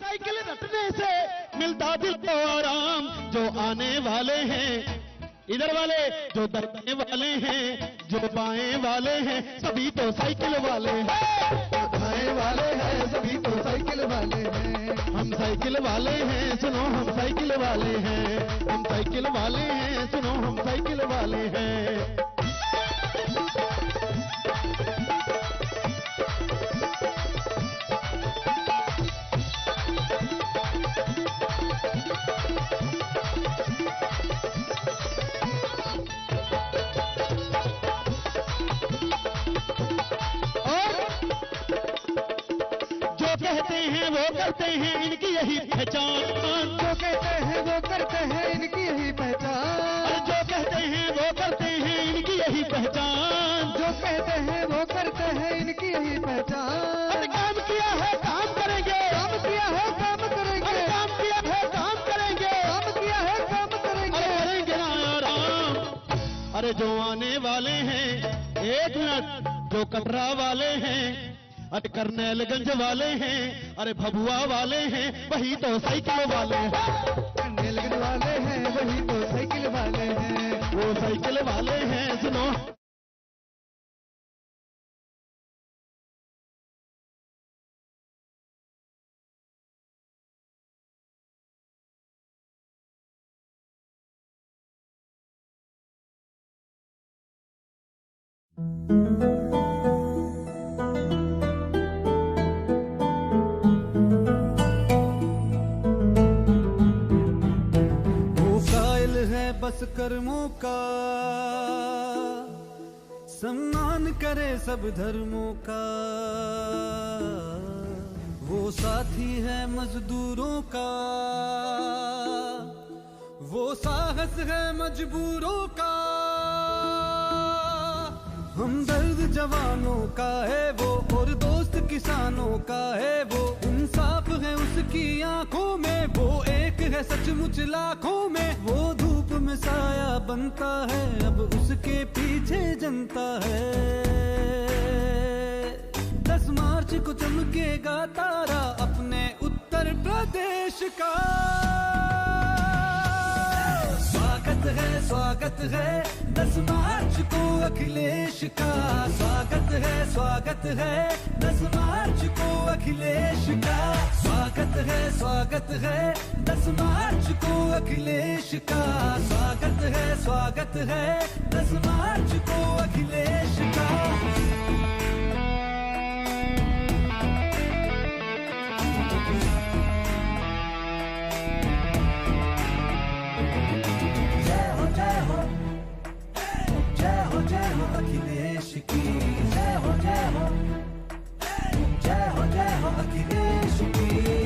Cycle रटने से मिलता दिल को आराम। जो आने वाले हैं इधर वाले, जो दाएं वाले हैं, जो बाएं वाले हैं, सभी तो साइकिल वाले हैं। जो दाएं वाले हैं सभी तो साइकिल वाले हैं। हम साइकिल वाले हैं, सुनो हम साइकिल वाले हैं। हम साइकिल वाले हैं, सुनो हम साइकिल वाले हैं। वो करते हैं इनकी यही पहचान। जो कहते हैं वो करते हैं इनकी यही पहचान। जो कहते हैं वो करते हैं इनकी यही पहचान। जो कहते हैं वो करते हैं इनकी यही पहचान। काम किया है काम करेंगे, काम किया है काम करेंगे, काम किया है काम करेंगे, काम किया है काम करेंगे, करेंगे ना आराम। अरे जो आने वाले हैं, एक मिनट, जो कटरा वाले हैं, अरे करनेलगंज वाले हैं, अरे भभुआ वाले हैं, वही तो साइकिल वाले हैं। करनेलगंज वाले हैं वही तो साइकिल वाले हैं। वो साइकिल वाले हैं, सुनो। बस कर्मों का सम्मान करे सब धर्मों का। वो साथी है मजदूरों का, वो साहस है मजबूरों का। हमदर्द जवानों का है वो, और दोस्त किसानों का है वो। इंसाफ है उसकी आंखों में, वो एक है सचमुच लाखों में। वो धूप में साया बनता है, अब उसके पीछे जनता है। 10 मार्च को चमकेगा तारा अपने उत्तर प्रदेश का। स्वागत है 10 मार्च को अखिलेश का। स्वागत है 10 मार्च को अखिलेश का। स्वागत है 10 मार्च को अखिलेश का। स्वागत है 10 मार्च को अखिलेश का। अखिलेश की जय हो अखिलेश की।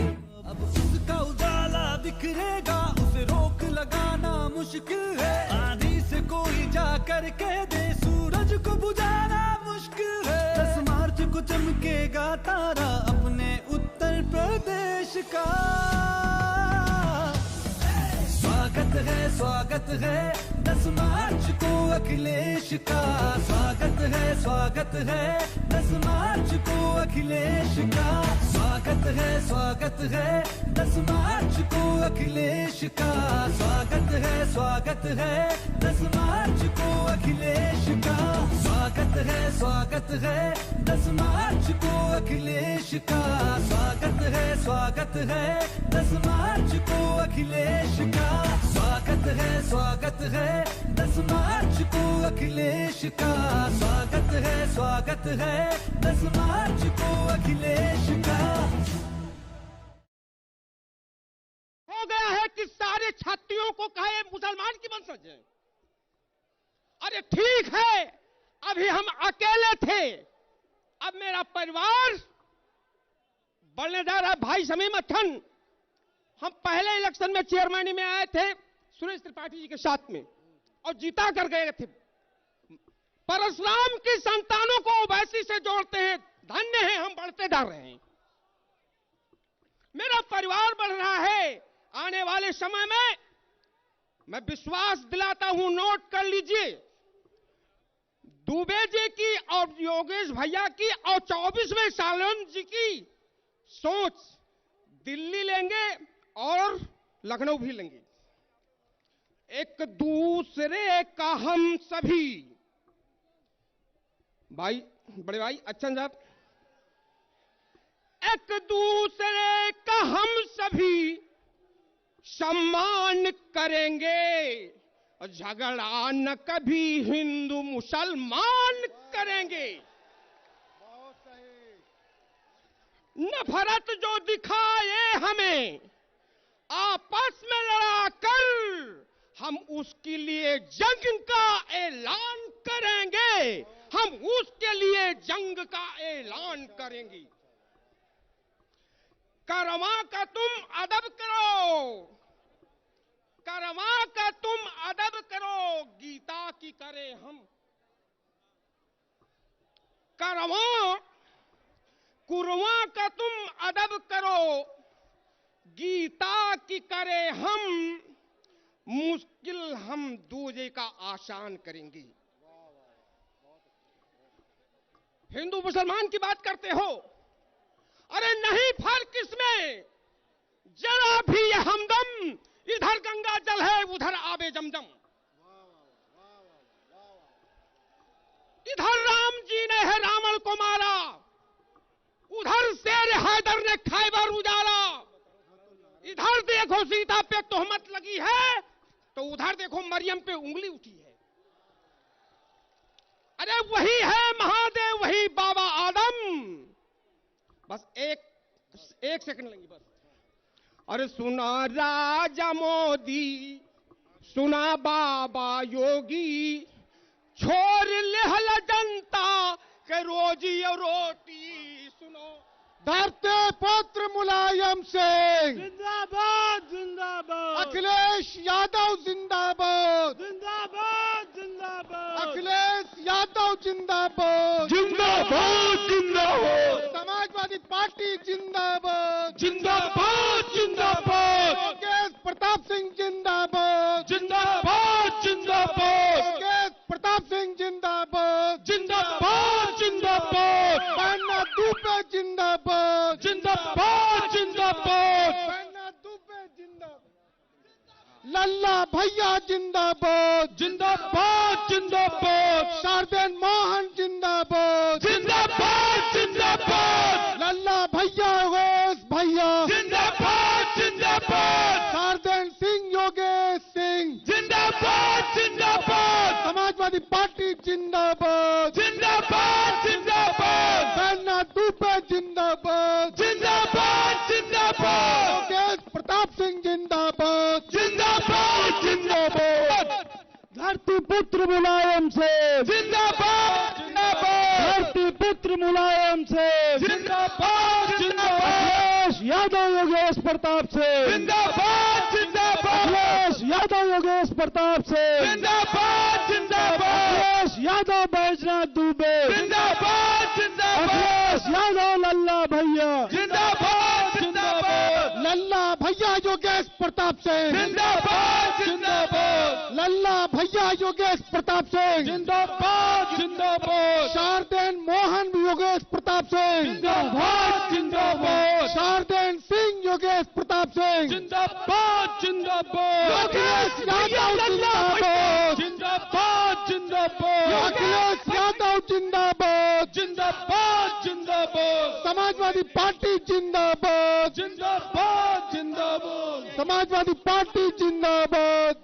अब उसका उजाला बिखरेगा, उसे रोक लगाना मुश्किल है। आंधी से कोई जा कर कह दे, सूरज को बुझाना मुश्किल है। 10 मार्च को चमकेगा तारा अपने उत्तर प्रदेश का। स्वागत है 10 मार्च को अखिलेश का। स्वागत है 10 मार्च को अखिलेश का। स्वागत है 10 मार्च को अखिलेश का। स्वागत है 10 मार्च को अखिलेश का। स्वागत है 10 मार्च को अखिलेश का। स्वागत है 10 मार्च को अखिलेश का। स्वागत है 10 मार्च को अखिलेश का। स्वागत है 10 मार्च को अखिलेश का। हो गया है कि सारे छात्रियों को कहे मुसलमान की वंशज है। अरे ठीक है, अभी हम अकेले थे, अब मेरा परिवार बढ़ने जा रहा है। भाई शमीम अख्तन, हम पहले इलेक्शन में चेयरमैन में आए थे सुरेश त्रिपाठी जी के साथ में, और जीता कर गए थे। परशुराम की संतानों को ओवैसी से जोड़ते हैं, धन्य है हम बढ़ते जा रहे हैं। मेरा परिवार बढ़ रहा है। आने वाले समय में मैं विश्वास दिलाता हूं, नोट कर लीजिए, दुबे जी की और योगेश भैया की और 24वें सालन जी की सोच दिल्ली लेंगे और लखनऊ भी लेंगे। एक दूसरे का हम सभी, भाई बड़े भाई अच्छा साहब, एक दूसरे का हम सभी सम्मान करेंगे और झगड़ा न कभी हिंदू मुसलमान करेंगे। नफरत जो दिखाए हमें आपस में लड़ाकर, हम उसके लिए जंग का ऐलान करेंगे, हम उसके लिए जंग का ऐलान करेंगे। करवा का तुम अदब करो, करवा का तुम अदब करो, गीता की करें हम। करवा कुरवा का तुम अदब करो, गीता की करें हम, मुश्किल हम दूजे का आसान करेंगे। हिंदू मुसलमान की बात करते हो, अरे नहीं फर्क इसमें जरा भी ये हमदम, इधर गंगा जल है उधर आबे जमजम। इधर राम जी ने है रावण को मारा, उधर शेर हैदर ने खैबर उजाड़ा। इधर देखो सीता पे तोहमत लगी है तो उधर देखो मरियम पे उंगली उठी है। अरे वही है महादेव, वही बाबा आदम। बस एक सेकंड लेंगे बस। अरे सुना राजा मोदी, सुना बाबा योगी, छोड़ लेहल जनता के रोजी और रोटी। सुनो धरते पुत्र मुलायम सिंह जिंदाबाद जिंदाबाद, अखिलेश यादव जिंदाबाद, जिंदाबाद जिंदाबाद, अखिलेश यादव जिंदाबाद, जिंदाबाद जिंदाबाद, समाजवादी पार्टी जिंदाबाद, जिंदाबाद जिंदाबाद, योगेश प्रताप सिंह जिंदाबाद, जिंदाबाद जिंदाबाद, योगेश प्रताप सिंह जिंदाबाद, जिंदाबाद जिंदाबाद, पन्ना दुबे जिंदाबाद, जिंदाबाद जिंदाबाद, पन्ना दुबे जिंदाबाद, लल्ला भैया जिंदाबाद, जिंदाबाद जिंदाबाद, शारदेन मोहन जिंदाबाद, जिंदाबाद जिंदाबाद, लल्ला भैया योगेश भैया, जिंदाबाद जिंदाबाद, शारदेन सिंह योगेश सिंह, जिंदाबाद जिंदाबाद, समाजवादी पार्टी जिंदाबाद, जिंदाबाद जिंदाबाद, पन्ना दुबे जिंदाबाद, जिंदाबाद जिंदाबाद, योगेश प्रताप सिंह जिंदाबाद, जिंदाबाद जिंदाबाद, धरती पुत्र मुलायम से, जिंदाबाद जिंदाबाद, धरती पुत्र मुलायम से, जिंदाबाद जिंदाबाद, अखिलेश यादव योगेश प्रताप से, जिंदाबाद जिंदाबाद, अखिलेश यादव योगेश प्रताप से, जिंदाबाद जिंदाबाद, अखिलेश यादव बैजनाथ दुबे, जिंदाबाद जिंदाबाद, अखिलेश यादव लल्ला भैया, जिंदाबाद जिंदाबाद, लल्ला भैया योगेश प्रताप सिंह, जिंदाबाद जिंदाबाद, लल्ला भैया योगेश प्रताप सिंह, जिंदाबाद जिंदाबाद, शारदेन मोहन योगेश प्रताप सिंह, जिंदाबाद जिंदाबाद, शारदेन सिंह योगेश प्रताप सिंह, जिंदाबाद जिंदाबाद, योगेश यादव जिंदाबाद, जिंदाबाद जिंदाबाद, अखिलेश यादव जिंदाबाद, जिंदाबाद जिंदाबाद, समाजवादी पार्टी जिंदाबाद, जिंदाबाद जिंदाबाद, समाजवादी पार्टी जिंदाबाद।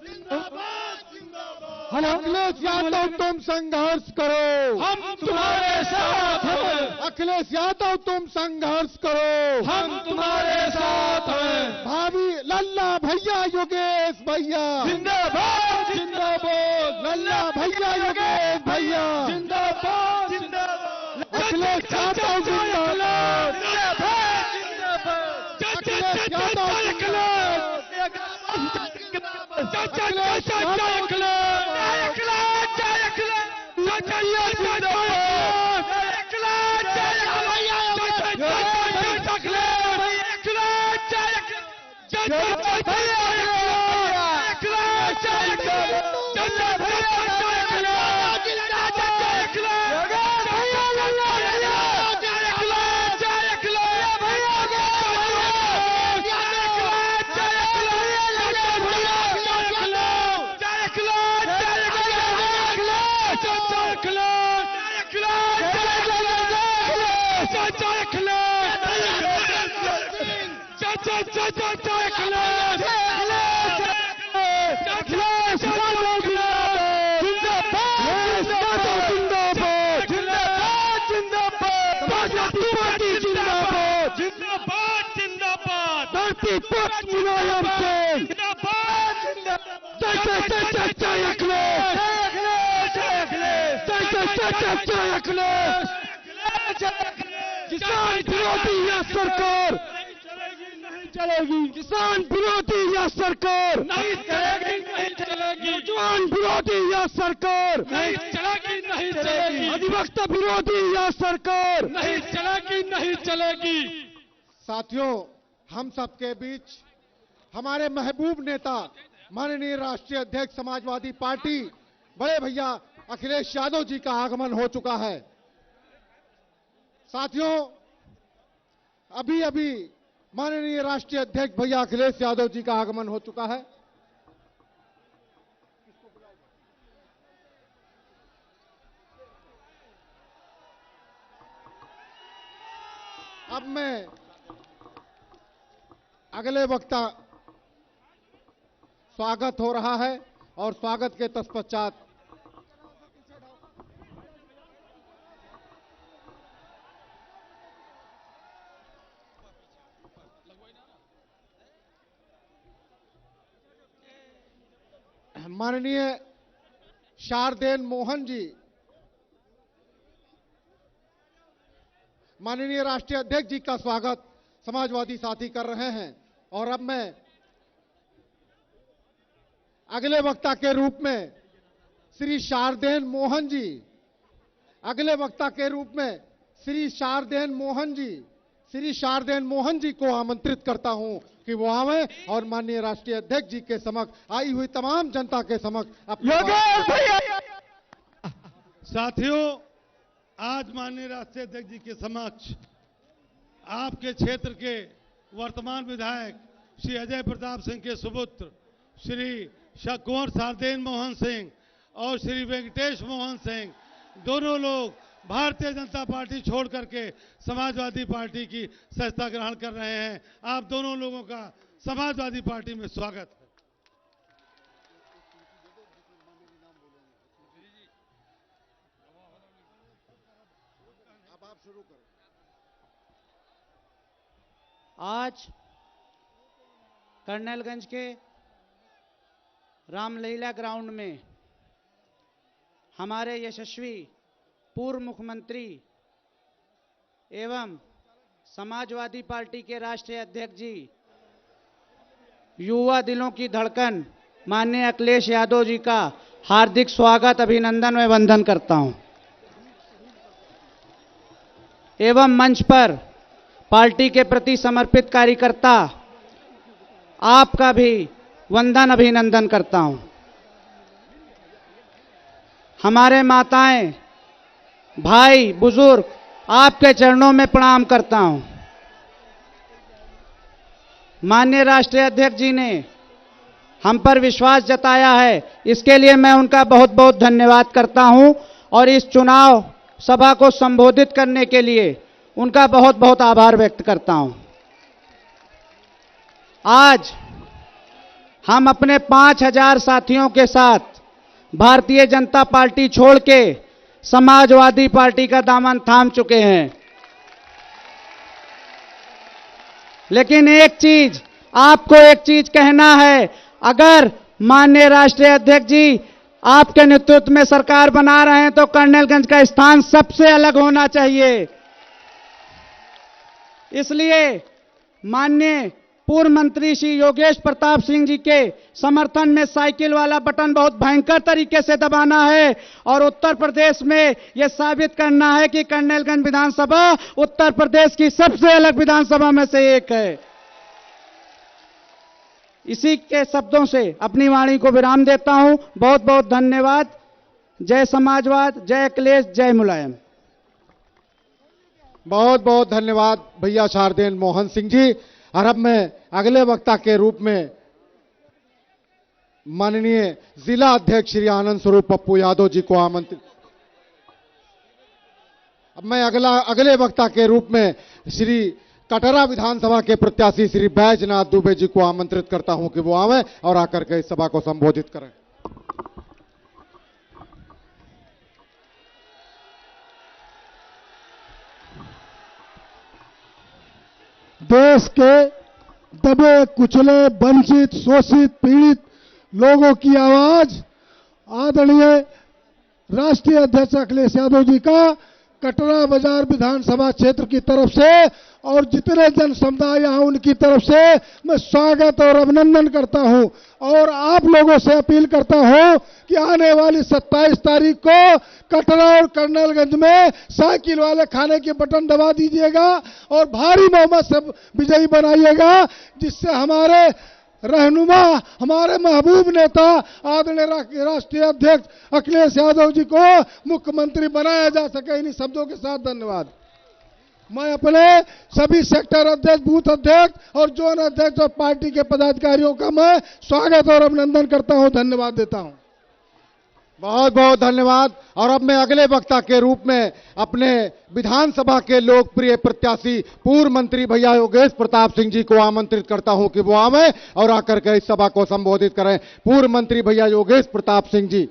अखिलेश यादव तुम संघर्ष करो, हम तुम्हारे साथ हैं, अखिलेश यादव तुम संघर्ष करो, हम तुम्हारे साथ हैं, भाभी लल्ला भैया योगेश भैया, जिंदाबाद जिंदाबाद, लल्ला भैया योगेश भैया, जिंदाबाद जिंदाबाद, अखिलेश यादव जिंदाबाद, अखिलेश यादव किसान विरोधी यह सरकार नहीं चलेगी, किसान विरोधी यह सरकार नहीं चलेगी, नहीं चलेगी, नौजवान विरोधी यह सरकार नहीं चलेगी, नहीं चलेगी, अधिवक्ता विरोधी यह सरकार नहीं चलेगी, नहीं चलेगी। साथियों, हम सबके बीच हमारे महबूब नेता माननीय राष्ट्रीय अध्यक्ष समाजवादी पार्टी बड़े भैया अखिलेश यादव जी का आगमन हो चुका है। साथियों, अभी अभी माननीय राष्ट्रीय अध्यक्ष भैया अखिलेश यादव जी का आगमन हो चुका है। अब मैं अगले वक्ता स्वागत हो रहा है और स्वागत के तत्पश्चात माननीय शारदेन मोहन जी माननीय राष्ट्रीय अध्यक्ष जी का स्वागत समाजवादी साथी कर रहे हैं। और अब मैं अगले वक्ता के रूप में श्री शारदेन मोहन जी, अगले वक्ता के रूप में श्री शारदेन मोहन जी को आमंत्रित करता हूं कि वो आवे और माननीय राष्ट्रीय अध्यक्ष जी के समक्ष आई हुई तमाम जनता के समक्ष अपनी साथियों, आज माननीय राष्ट्रीय अध्यक्ष जी के समक्ष आपके क्षेत्र के वर्तमान विधायक श्री अजय प्रताप सिंह के सुपुत्र श्री कुंवर शारदेन मोहन सिंह और श्री वेंकटेश मोहन सिंह, दोनों लोग भारतीय जनता पार्टी छोड़ करके समाजवादी पार्टी की सदस्यता ग्रहण कर रहे हैं। आप दोनों लोगों का समाजवादी पार्टी में स्वागत है। आज कर्नलगंज के रामलीला ग्राउंड में हमारे यशस्वी पूर्व मुख्यमंत्री एवं समाजवादी पार्टी के राष्ट्रीय अध्यक्ष जी, युवा दिलों की धड़कन माननीय अखिलेश यादव जी का हार्दिक स्वागत, अभिनंदन व वंदन करता हूं। एवं मंच पर पार्टी के प्रति समर्पित कार्यकर्ता आपका भी वंदन अभिनंदन करता हूं। हमारे माताएं, भाई, बुजुर्ग, आपके चरणों में प्रणाम करता हूं। माननीय राष्ट्रीय अध्यक्ष जी ने हम पर विश्वास जताया है, इसके लिए मैं उनका बहुत बहुत धन्यवाद करता हूं और इस चुनाव सभा को संबोधित करने के लिए उनका बहुत बहुत आभार व्यक्त करता हूं। आज हम अपने 5000 साथियों के साथ भारतीय जनता पार्टी छोड़ के समाजवादी पार्टी का दामन थाम चुके हैं। लेकिन आपको एक चीज कहना है, अगर माननीय राष्ट्रीय अध्यक्ष जी आपके नेतृत्व में सरकार बना रहे हैं तो कर्नलगंज का स्थान सबसे अलग होना चाहिए। इसलिए माननीय पूर्व मंत्री श्री योगेश प्रताप सिंह जी के समर्थन में साइकिल वाला बटन बहुत भयंकर तरीके से दबाना है और उत्तर प्रदेश में यह साबित करना है कि कर्नलगंज विधानसभा उत्तर प्रदेश की सबसे अलग विधानसभा में से एक है। इसी के शब्दों से अपनी वाणी को विराम देता हूं। बहुत बहुत धन्यवाद। जय समाजवाद, जय अखिलेश, जय मुलायम। बहुत बहुत धन्यवाद भैया शारदेन मोहन सिंह जी। और अब मैं अगले वक्ता के रूप में माननीय जिला अध्यक्ष श्री आनंद स्वरूप पप्पू यादव जी को आमंत्रित। अब मैं अगले वक्ता के रूप में श्री कटरा विधानसभा के प्रत्याशी श्री बैजनाथ दुबे जी को आमंत्रित करता हूं कि वो आवे और आकर के इस सभा को संबोधित करें। देश के दबे कुचले वंचित शोषित पीड़ित लोगों की आवाज आदरणीय राष्ट्रीय अध्यक्ष अखिलेश यादव जी का कटरा बाजार विधानसभा क्षेत्र की तरफ से और जितने जन समुदाय यहाँ उनकी तरफ से मैं स्वागत और अभिनंदन करता हूं और आप लोगों से अपील करता हूं कि आने वाली 27 तारीख को कटरा और कर्नलगंज में साइकिल वाले खाने के बटन दबा दीजिएगा और भारी बहुमत से विजयी बनाइएगा, जिससे हमारे रहनुमा हमारे महबूब नेता आदरणीय राष्ट्रीय अध्यक्ष अखिलेश यादव जी को मुख्यमंत्री बनाया जा सके। इन्हीं शब्दों के साथ धन्यवाद। मैं अपने सभी सेक्टर अध्यक्ष, बूथ अध्यक्ष और जोन अध्यक्ष और पार्टी के पदाधिकारियों का मैं स्वागत और अभिनंदन करता हूं, धन्यवाद देता हूं। बहुत बहुत धन्यवाद। और अब मैं अगले वक्ता के रूप में अपने विधानसभा के लोकप्रिय प्रत्याशी पूर्व मंत्री भैया योगेश प्रताप सिंह जी को आमंत्रित करता हूं कि वो आवे और आकर के इस सभा को संबोधित करें। पूर्व मंत्री भैया योगेश प्रताप सिंह जी।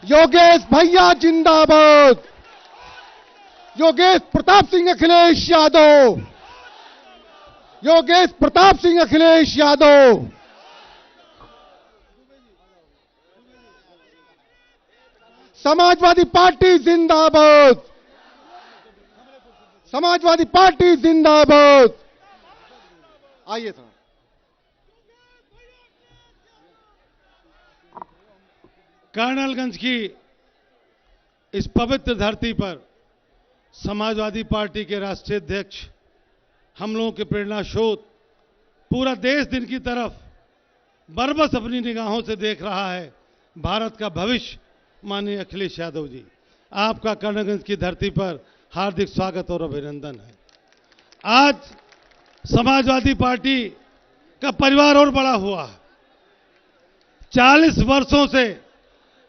योगेश भैया जिंदाबाद। योगेश प्रताप सिंह अखिलेश यादव। योगेश प्रताप सिंह अखिलेश यादव। समाजवादी पार्टी जिंदाबाद। समाजवादी पार्टी जिंदाबाद। आइए सर। कर्नलगंज की इस पवित्र धरती पर समाजवादी पार्टी के राष्ट्रीय अध्यक्ष, हम लोगों के प्रेरणा स्रोत, पूरा देश दिन की तरफ बरबस अपनी निगाहों से देख रहा है भारत का भविष्य। माननीय अखिलेश यादव जी, आपका कर्नलगंज की धरती पर हार्दिक स्वागत और अभिनंदन है। आज समाजवादी पार्टी का परिवार और बड़ा हुआ है। 40 वर्षों से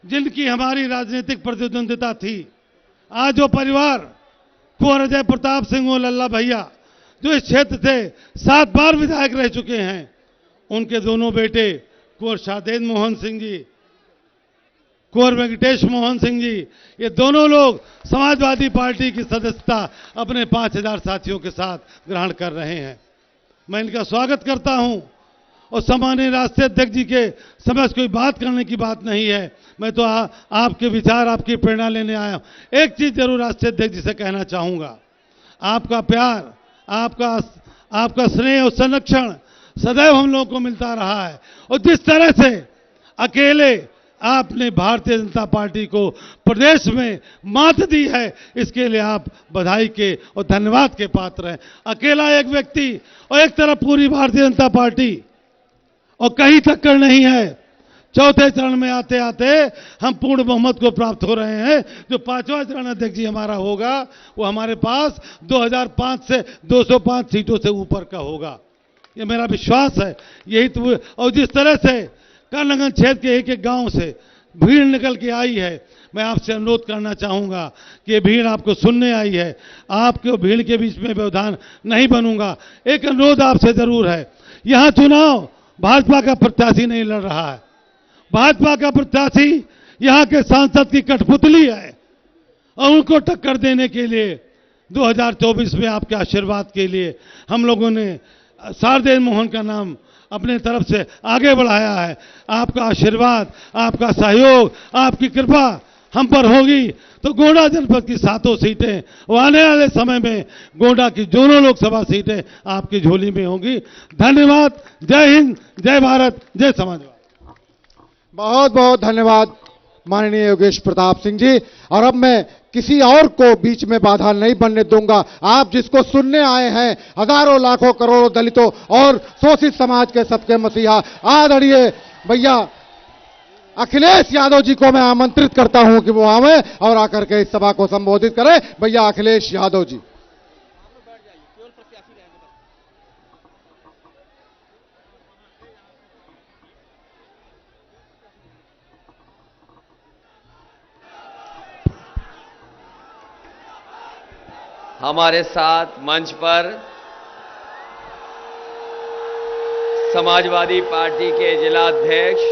जिनकी हमारी राजनीतिक प्रतिद्वंदिता थी, आज वो परिवार कुंवर अजय प्रताप सिंह और लल्ला भैया, जो इस क्षेत्र से 7 बार विधायक रह चुके हैं, उनके दोनों बेटे कुंवर शाहदेव मोहन सिंह जी, कुंवर वेंकटेश मोहन सिंह जी, ये दोनों लोग समाजवादी पार्टी की सदस्यता अपने 5000 साथियों के साथ ग्रहण कर रहे हैं। मैं इनका स्वागत करता हूं और सम्माननीय राष्ट्रीय अध्यक्ष जी के समय कोई बात करने की बात नहीं है। मैं तो आपके विचार, आपकी प्रेरणा लेने आया हूं। एक चीज जरूर राष्ट्रीय अध्यक्ष जी से कहना चाहूंगा, आपका प्यार, आपका स्नेह और संरक्षण सदैव हम लोगों को मिलता रहा है और जिस तरह से अकेले आपने भारतीय जनता पार्टी को प्रदेश में मात दी है, इसके लिए आप बधाई के और धन्यवाद के पात्र हैं। अकेला एक व्यक्ति और एक तरफ पूरी भारतीय जनता पार्टी और कहीं टक्कर नहीं है। चौथे चरण में आते आते हम पूर्ण बहुमत को प्राप्त हो रहे हैं। जो 5वां चरण अध्यक्ष जी हमारा होगा वो हमारे पास 2005 से 205 सीटों से ऊपर का होगा, ये मेरा विश्वास है। यही तो, और जिस तरह से कर्नलगंज क्षेत्र के एक एक गांव से भीड़ निकल के आई है, मैं आपसे अनुरोध करना चाहूंगा कि ये भीड़ आपको सुनने आई है। आपके भीड़ के बीच में व्यवधान नहीं बनूंगा। एक अनुरोध आपसे जरूर है, यहां चुनाव भाजपा का प्रत्याशी नहीं लड़ रहा है। भाजपा का प्रत्याशी यहां के सांसद की कठपुतली है और उनको टक्कर देने के लिए 2024 में आपके आशीर्वाद के लिए हम लोगों ने शाहदेव मोहन का नाम अपने तरफ से आगे बढ़ाया है। आपका आशीर्वाद, आपका सहयोग, आपकी कृपा हम पर होगी तो गोंडा जनपद की 7 सीटें और आने वाले समय में गोंडा की दोनों लोकसभा सीटें आपकी झोली में होंगी। धन्यवाद। जय हिंद, जय भारत, जय समाजवाद। बहुत बहुत धन्यवाद माननीय योगेश प्रताप सिंह जी। और अब मैं किसी और को बीच में बाधा नहीं बनने दूंगा। आप जिसको सुनने आए हैं, हजारों लाखों करोड़ों दलितों और शोषित समाज के सबके मसीहा आदरणीय भैया अखिलेश यादव जी को मैं आमंत्रित करता हूं कि वो आवे और आकर के इस सभा को संबोधित करें। भैया अखिलेश यादव जी। हमारे साथ मंच पर समाजवादी पार्टी के जिला अध्यक्ष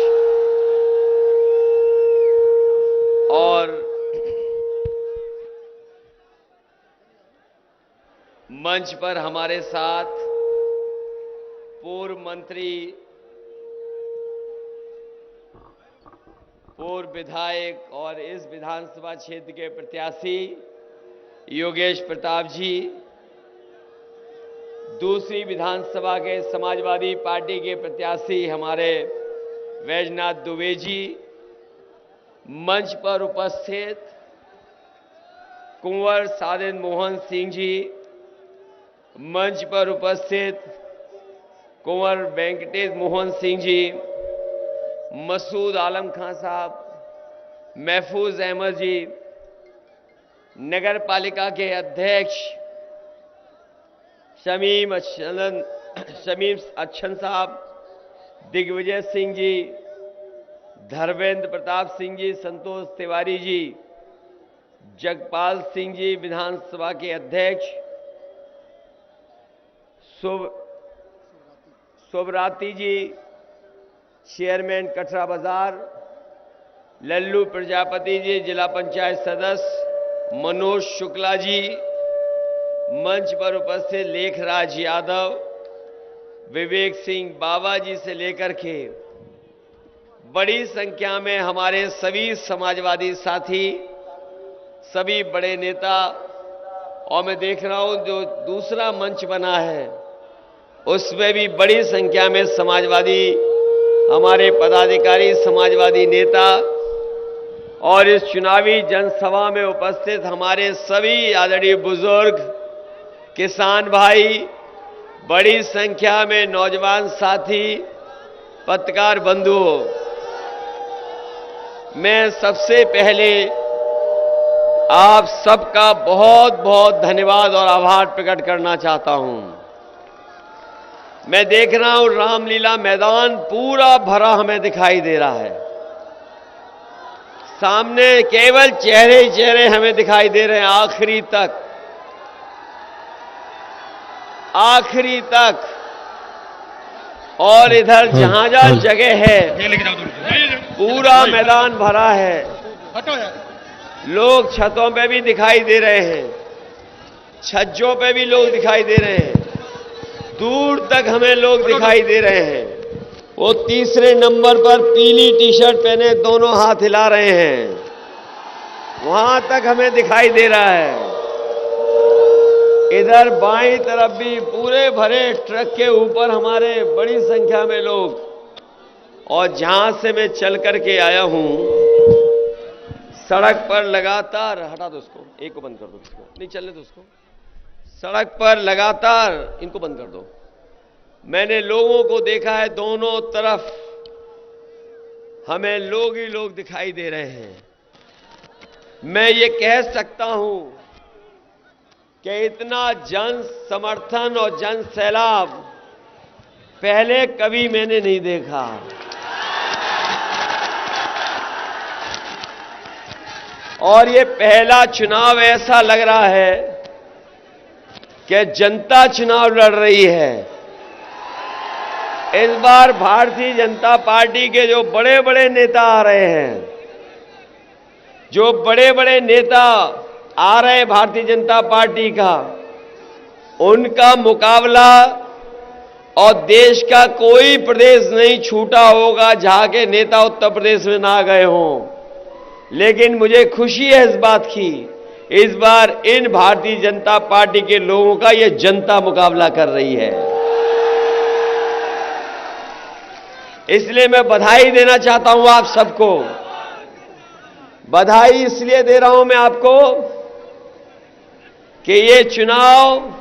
और मंच पर हमारे साथ पूर्व मंत्री, पूर्व विधायक और इस विधानसभा क्षेत्र के प्रत्याशी योगेश प्रताप जी, दूसरी विधानसभा के समाजवादी पार्टी के प्रत्याशी हमारे वैजनाथ दुबे जी, मंच पर उपस्थित कुंवर सादिन मोहन सिंह जी, मंच पर उपस्थित कुंवर वेंकटेश मोहन सिंह जी, मसूद आलम खान साहब, महफूज अहमद जी, नगर पालिका के अध्यक्ष शमीम अच्छन साहब, दिग्विजय सिंह जी, धर्मेंद्र प्रताप सिंह जी, संतोष तिवारी जी, जगपाल सिंह जी विधानसभा के अध्यक्ष, शुभराती जी चेयरमैन कटरा बाजार, लल्लू प्रजापति जी जिला पंचायत सदस्य, मनोज शुक्ला जी, मंच पर उपस्थित लेखराज यादव, विवेक सिंह बाबा जी से लेकर के बड़ी संख्या में हमारे सभी समाजवादी साथी, सभी बड़े नेता, और मैं देख रहा हूं जो दूसरा मंच बना है उसमें भी बड़ी संख्या में समाजवादी हमारे पदाधिकारी, समाजवादी नेता और इस चुनावी जनसभा में उपस्थित हमारे सभी आदरणीय बुजुर्ग, किसान भाई, बड़ी संख्या में नौजवान साथी, पत्रकार बंधुओं, मैं सबसे पहले आप सबका बहुत बहुत धन्यवाद और आभार प्रकट करना चाहता हूं। मैं देख रहा हूं रामलीला मैदान पूरा भरा हमें दिखाई दे रहा है। सामने केवल चेहरे ही चेहरे हमें दिखाई दे रहे हैं आखिरी तक, और इधर जहां जहां जगह है पूरा मैदान भरा है। लोग छतों पे भी दिखाई दे रहे हैं, छज्जों पे भी लोग दिखाई दे रहे हैं, दूर तक हमें लोग दिखाई दे रहे हैं। वो तीसरे नंबर पर पीली टी शर्ट पहने दोनों हाथ हिला रहे हैं, वहां तक हमें दिखाई दे रहा है। इधर बाईं तरफ भी पूरे भरे ट्रक के ऊपर हमारे बड़ी संख्या में लोग, और जहां से मैं चल करके आया हूं सड़क पर लगातार, हटा दो उसको, एक को बंद कर दो, इसको नहीं चलने दो उसको, सड़क पर लगातार इनको बंद कर दो। मैंने लोगों को देखा है, दोनों तरफ हमें लोग ही लोग दिखाई दे रहे हैं। मैं ये कह सकता हूं कि इतना जन समर्थन और जन सैलाब पहले कभी मैंने नहीं देखा। और ये पहला चुनाव ऐसा लग रहा है कि जनता चुनाव लड़ रही है। इस बार भारतीय जनता पार्टी के जो बड़े बड़े नेता आ रहे हैं, जो बड़े बड़े नेता आ रहे हैं भारतीय जनता पार्टी का, उनका मुकाबला, और देश का कोई प्रदेश नहीं छूटा होगा जहां के नेता उत्तर प्रदेश में ना गए हों। लेकिन मुझे खुशी है इस बात की, इस बार इन भारतीय जनता पार्टी के लोगों का ये जनता मुकाबला कर रही है। इसलिए मैं बधाई देना चाहता हूं आप सबको। बधाई इसलिए दे रहा हूं मैं आपको कि ये चुनाव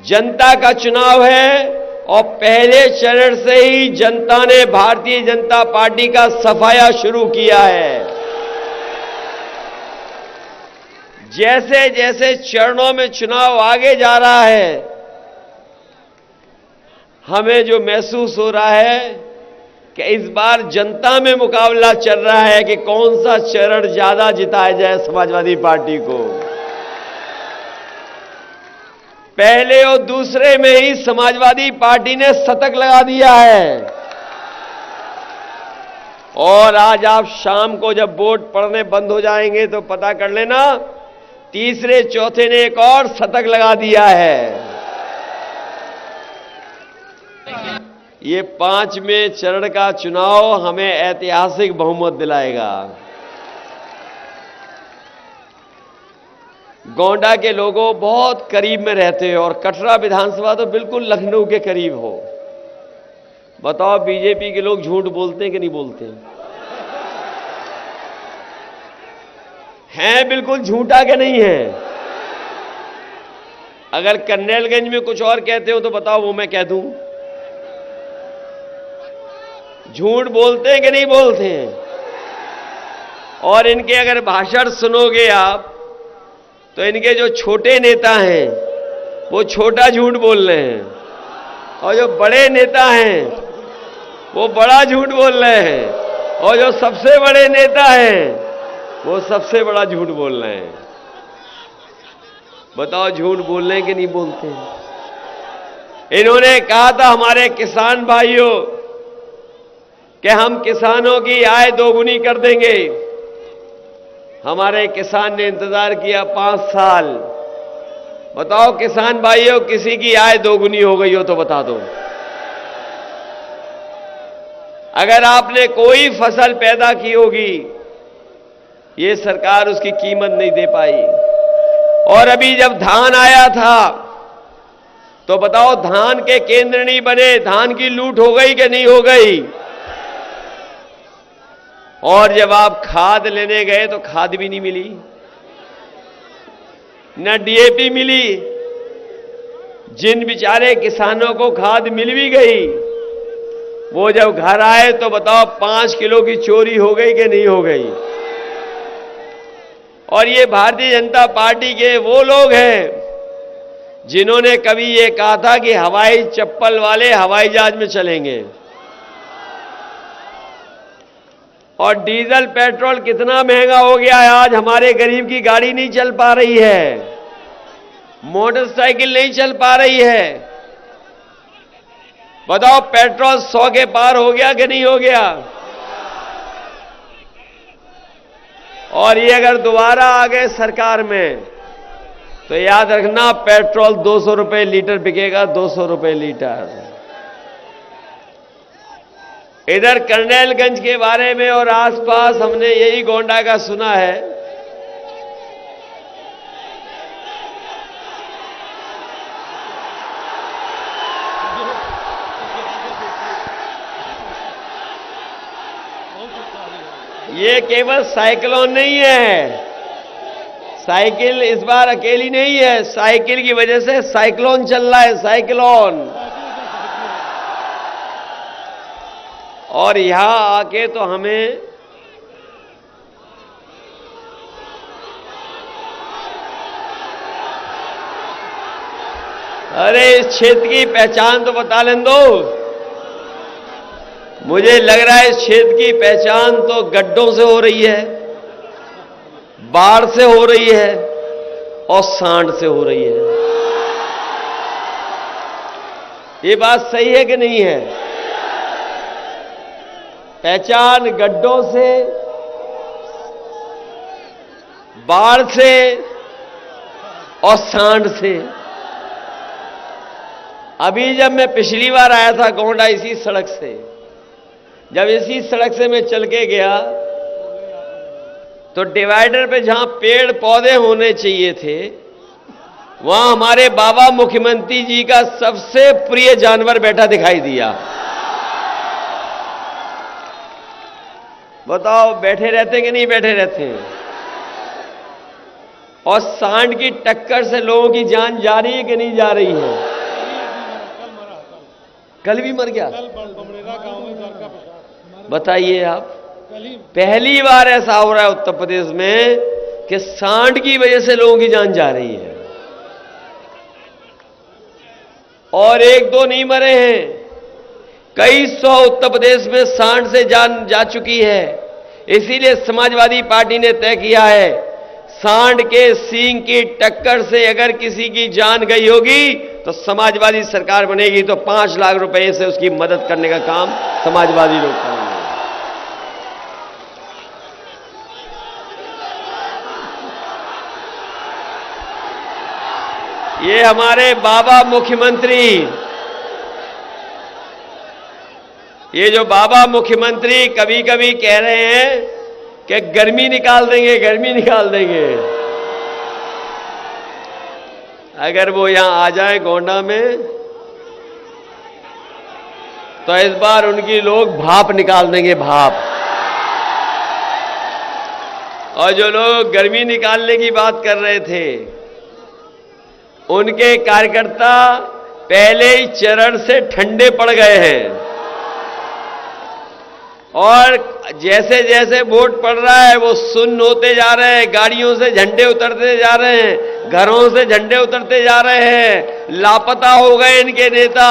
जनता का चुनाव है, और पहले चरण से ही जनता ने भारतीय जनता पार्टी का सफाया शुरू किया है। जैसे जैसे चरणों में चुनाव आगे जा रहा है, हमें जो महसूस हो रहा है कि इस बार जनता में मुकाबला चल रहा है कि कौन सा चरण ज्यादा जिताया जाए समाजवादी पार्टी को। पहले और दूसरे में ही समाजवादी पार्टी ने शतक लगा दिया है। और आज आप शाम को जब वोट पड़ने बंद हो जाएंगे तो पता कर लेना, तीसरे चौथे ने एक और शतक लगा दिया है। ये 5वें चरण का चुनाव हमें ऐतिहासिक बहुमत दिलाएगा। गोंडा के लोगों बहुत करीब में रहते हो और कटरा विधानसभा तो बिल्कुल लखनऊ के करीब हो। बताओ बीजेपी के लोग झूठ बोलते हैं कि नहीं बोलते हैं? बिल्कुल झूठा के नहीं है। अगर कन्नैलगंज में कुछ और कहते हो तो बताओ, वो मैं कह दूं। झूठ बोलते हैं कि नहीं बोलते हैं? और इनके अगर भाषण सुनोगे आप तो इनके जो छोटे नेता हैं वो छोटा झूठ बोल रहे हैं, और जो बड़े नेता हैं वो बड़ा झूठ बोल रहे हैं, और जो सबसे बड़े नेता हैं वो सबसे बड़ा झूठ बोल रहे हैं। बताओ झूठ बोल रहे हैं कि नहीं बोलते हैं? इन्होंने कहा था हमारे किसान भाइयों कि हम किसानों की आय दोगुनी कर देंगे। हमारे किसान ने इंतजार किया 5 साल। बताओ किसान भाइयों, किसी की आय दोगुनी हो गई हो तो बता दो। अगर आपने कोई फसल पैदा की होगी, ये सरकार उसकी कीमत नहीं दे पाई। और अभी जब धान आया था तो बताओ धान के केंद्र नहीं बने, धान की लूट हो गई कि नहीं हो गई? और जब आप खाद लेने गए तो खाद भी नहीं मिली, न डीएपी मिली। जिन बेचारे किसानों को खाद मिल भी गई, वो जब घर आए तो बताओ 5 किलो की चोरी हो गई कि नहीं हो गई? और ये भारतीय जनता पार्टी के वो लोग हैं जिन्होंने कभी ये कहा था कि हवाई चप्पल वाले हवाई जहाज में चलेंगे। और डीजल पेट्रोल कितना महंगा हो गया है, आज हमारे गरीब की गाड़ी नहीं चल पा रही है, मोटरसाइकिल नहीं चल पा रही है। बताओ पेट्रोल 100 के पार हो गया कि नहीं हो गया? और ये अगर दोबारा आ गए सरकार में तो याद रखना पेट्रोल 200 रुपए लीटर बिकेगा, 200 रुपए लीटर। इधर कर्नैलगंज के बारे में और आसपास हमने यही गोंडा का सुना है। ये केवल साइक्लोन नहीं है, साइकिल इस बार अकेली नहीं है, साइकिल की वजह से साइक्लोन चल रहा है, साइक्लोन। और यहां आके तो हमें अरे इस क्षेत्र की पहचान तो बता लें दो। मुझे लग रहा है इस क्षेत्र की पहचान तो गड्ढों से हो रही है, बाढ़ से हो रही है और सांड से हो रही है। ये बात सही है कि नहीं है? पहचान गड्ढों से, बाढ़ से और सांड से। अभी जब मैं पिछली बार आया था गोंडा इसी सड़क से, जब इसी सड़क से मैं चल के गया तो डिवाइडर पे जहां पेड़ पौधे होने चाहिए थे वहां हमारे बाबा मुख्यमंत्री जी का सबसे प्रिय जानवर बैठा दिखाई दिया। बताओ बैठे रहते कि नहीं बैठे रहते हैं? और सांड की टक्कर से लोगों की जान जा रही है कि नहीं जा रही है? कल भी मर गया। बताइए आप, पहली बार ऐसा हो रहा है उत्तर प्रदेश में कि सांड की वजह से लोगों की जान जा रही है। और 1-2 नहीं मरे हैं, कई 100 उत्तर प्रदेश में सांड से जान जा चुकी है। इसीलिए समाजवादी पार्टी ने तय किया है सांड के सींग की टक्कर से अगर किसी की जान गई होगी तो समाजवादी सरकार बनेगी, तो 5 लाख रुपए से उसकी मदद करने का काम समाजवादी लोग करेंगे। ये हमारे बाबा मुख्यमंत्री, ये जो बाबा मुख्यमंत्री कभी कभी कह रहे हैं कि गर्मी निकाल देंगे, गर्मी निकाल देंगे, अगर वो यहां आ जाए गोंडा में तो इस बार उनकी लोग भाप निकाल देंगे, भाप। और जो लोग गर्मी निकालने की बात कर रहे थे उनके कार्यकर्ता पहले ही चरण से ठंडे पड़ गए हैं, और जैसे जैसे वोट पड़ रहा है वो सुन्न होते जा रहे हैं, गाड़ियों से झंडे उतरते जा रहे हैं, घरों से झंडे उतरते जा रहे हैं, लापता हो गए इनके नेता,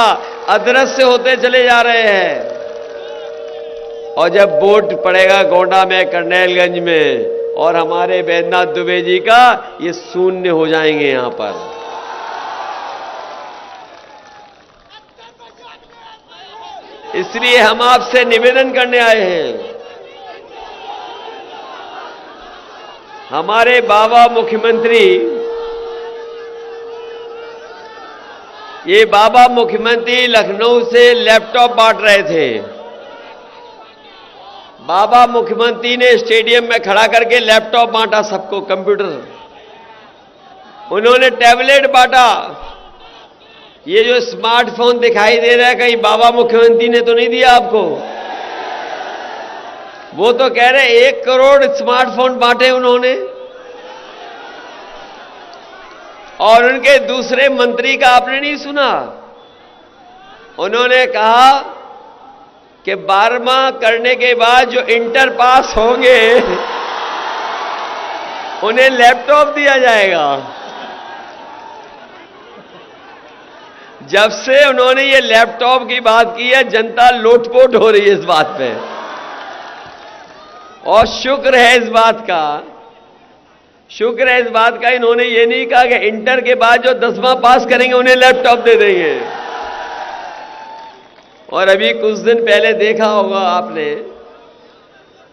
अदृश्य होते चले जा रहे हैं। और जब वोट पड़ेगा गोंडा में, करनैलगंज में, और हमारे बैद्यनाथ दुबे जी का, ये शून्य हो जाएंगे यहां पर। इसलिए हम आपसे निवेदन करने आए हैं, हमारे बाबा मुख्यमंत्री, ये बाबा मुख्यमंत्री लखनऊ से लैपटॉप बांट रहे थे। बाबा मुख्यमंत्री ने स्टेडियम में खड़ा करके लैपटॉप बांटा सबको, कंप्यूटर, उन्होंने टैबलेट बांटा। ये जो स्मार्टफोन दिखाई दे रहा है, कहीं बाबा मुख्यमंत्री ने तो नहीं दिया आपको? वो तो कह रहे 1 करोड़ स्मार्टफोन बांटे उन्होंने। और उनके दूसरे मंत्री का आपने नहीं सुना? उन्होंने कहा कि 12वां करने के बाद जो इंटर पास होंगे उन्हें लैपटॉप दिया जाएगा। जब से उन्होंने ये लैपटॉप की बात की है, जनता लोटपोट हो रही है इस बात पे। और शुक्र है इस बात का, शुक्र है इस बात का, इन्होंने ये नहीं कहा कि इंटर के बाद जो 10वां पास करेंगे उन्हें लैपटॉप दे देंगे। और अभी कुछ दिन पहले देखा होगा आपने,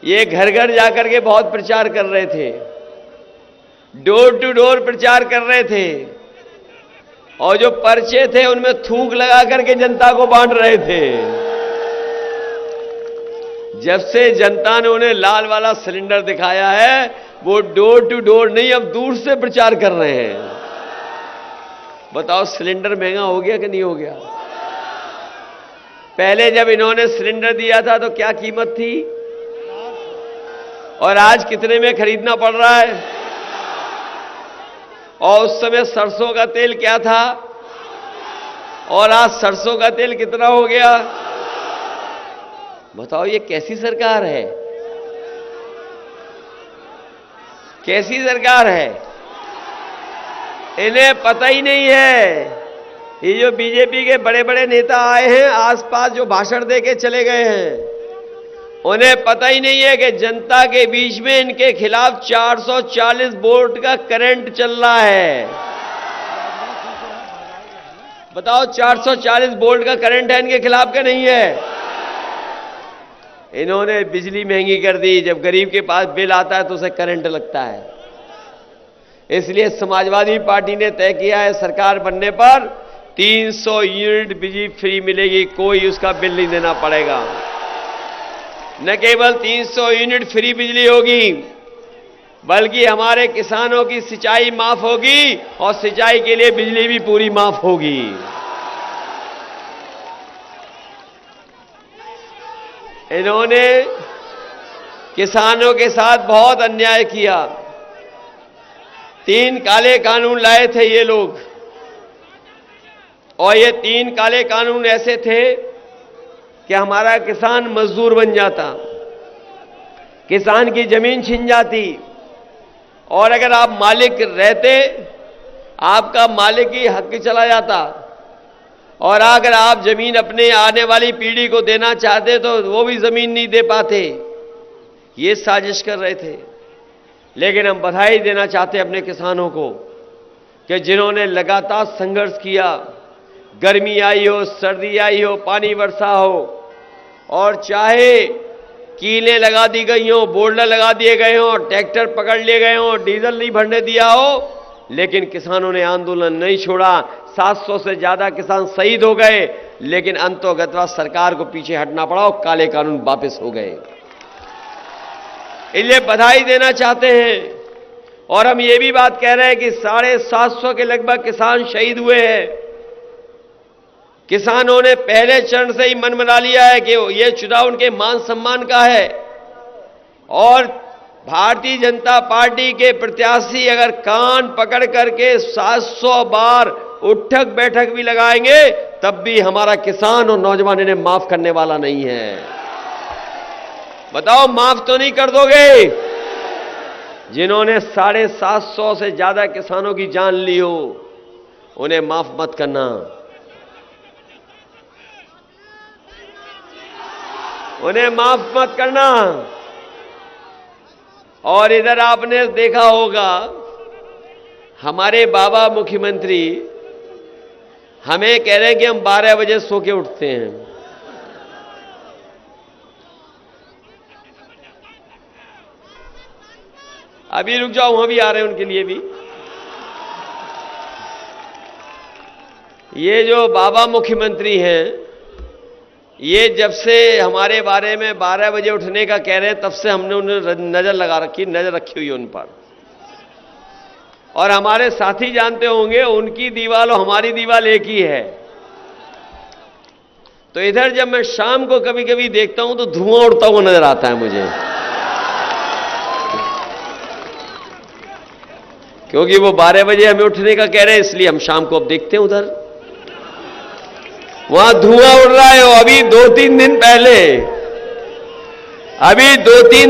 ये घर घर जाकर के बहुत प्रचार कर रहे थे, डोर टू डोर प्रचार कर रहे थे, और जो पर्चे थे उनमें थूक लगा करके जनता को बांट रहे थे। जब से जनता ने उन्हें लाल वाला सिलेंडर दिखाया है, वो डोर टू डोर नहीं, अब दूर से प्रचार कर रहे हैं। बताओ सिलेंडर महंगा हो गया कि नहीं हो गया? पहले जब इन्होंने सिलेंडर दिया था तो क्या कीमत थी, और आज कितने में खरीदना पड़ रहा है? और उस समय सरसों का तेल क्या था, और आज सरसों का तेल कितना हो गया? बताओ ये कैसी सरकार है, कैसी सरकार है? इन्हें पता ही नहीं है। ये जो बीजेपी के बड़े बड़े नेता आए हैं, आसपास जो भाषण देके चले गए हैं, उन्हें पता ही नहीं है कि जनता के बीच में इनके खिलाफ 440 वोल्ट का करंट चल रहा है। बताओ 440 वोल्ट का करंट है इनके खिलाफ क्या नहीं है? इन्होंने बिजली महंगी कर दी, जब गरीब के पास बिल आता है तो उसे करंट लगता है। इसलिए समाजवादी पार्टी ने तय किया है सरकार बनने पर 300 यूनिट बिजली फ्री मिलेगी, कोई उसका बिल नहीं देना पड़ेगा। न केवल 300 यूनिट फ्री बिजली होगी, बल्कि हमारे किसानों की सिंचाई माफ होगी, और सिंचाई के लिए बिजली भी पूरी माफ होगी। इन्होंने किसानों के साथ बहुत अन्याय किया। 3 काले कानून लाए थे ये लोग, और ये 3 काले कानून ऐसे थे कि हमारा किसान मजदूर बन जाता, किसान की जमीन छिन जाती, और अगर आप मालिक रहते, आपका मालिक ही हक चला जाता, और अगर आप जमीन अपने आने वाली पीढ़ी को देना चाहते तो वो भी जमीन नहीं दे पाते। ये साजिश कर रहे थे। लेकिन हम बधाई देना चाहते हैं अपने किसानों को कि जिन्होंने लगातार संघर्ष किया, गर्मी आई हो, सर्दी आई हो, पानी वर्षा हो, और चाहे कीलें लगा दी गई हो, बोल्डर लगा दिए गए हों, ट्रैक्टर पकड़ लिए गए हों, डीजल नहीं भरने दिया हो, लेकिन किसानों ने आंदोलन नहीं छोड़ा। 700 से ज्यादा किसान शहीद हो गए, लेकिन अंतोगत्वा सरकार को पीछे हटना पड़ा और काले कानून वापस हो गए। इसलिए बधाई देना चाहते हैं। और हम ये भी बात कह रहे हैं कि 750 के लगभग किसान शहीद हुए हैं। किसानों ने पहले चरण से ही मन बना लिया है कि ये चुनाव उनके मान सम्मान का है, और भारतीय जनता पार्टी के प्रत्याशी अगर कान पकड़ करके 700 बार उठक बैठक भी लगाएंगे, तब भी हमारा किसान और नौजवान इन्हें माफ करने वाला नहीं है। बताओ, माफ तो नहीं कर दोगे? जिन्होंने 750 से ज्यादा किसानों की जान ली हो, उन्हें माफ मत करना। उन्हें माफ मत करना। और इधर आपने देखा होगा, हमारे बाबा मुख्यमंत्री हमें कह रहे हैं कि हम 12 बजे सो के उठते हैं। अभी रुक जाओ, वहां भी आ रहे हैं उनके लिए भी। ये जो बाबा मुख्यमंत्री हैं, ये जब से हमारे बारे में 12 बजे उठने का कह रहे हैं, तब से हमने उन्हें नजर लगा रखी, नजर रखी हुई है उन पर। और हमारे साथी जानते होंगे, उनकी दीवार और हमारी दीवार एक ही है। तो इधर जब मैं शाम को कभी कभी देखता हूं तो धुआं उड़ता हुआ नजर आता है मुझे, क्योंकि वो 12 बजे हमें उठने का कह रहे हैं, इसलिए हम शाम को अब देखते हैं उधर वहां धुआं उड़ रहा है। अभी 2-3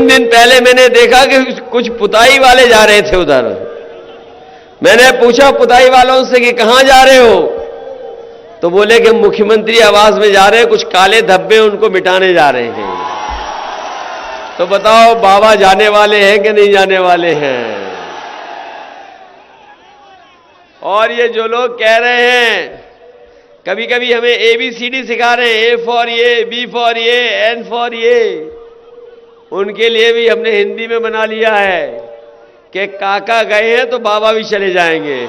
दिन पहले मैंने देखा कि कुछ पुताई वाले जा रहे थे उधर। मैंने पूछा पुताई वालों से कि कहां जा रहे हो, तो बोले कि हम मुख्यमंत्री आवास में जा रहे हैं, कुछ काले धब्बे उनको मिटाने जा रहे हैं। तो बताओ, बाबा जाने वाले हैं कि नहीं जाने वाले हैं? और ये जो लोग कह रहे हैं, कभी कभी हमें ABCD सिखा रहे हैं, A फॉर ये, B फॉर ये, N फॉर ये, उनके लिए भी हमने हिंदी में बना लिया है कि काका गए हैं तो बाबा भी चले जाएंगे।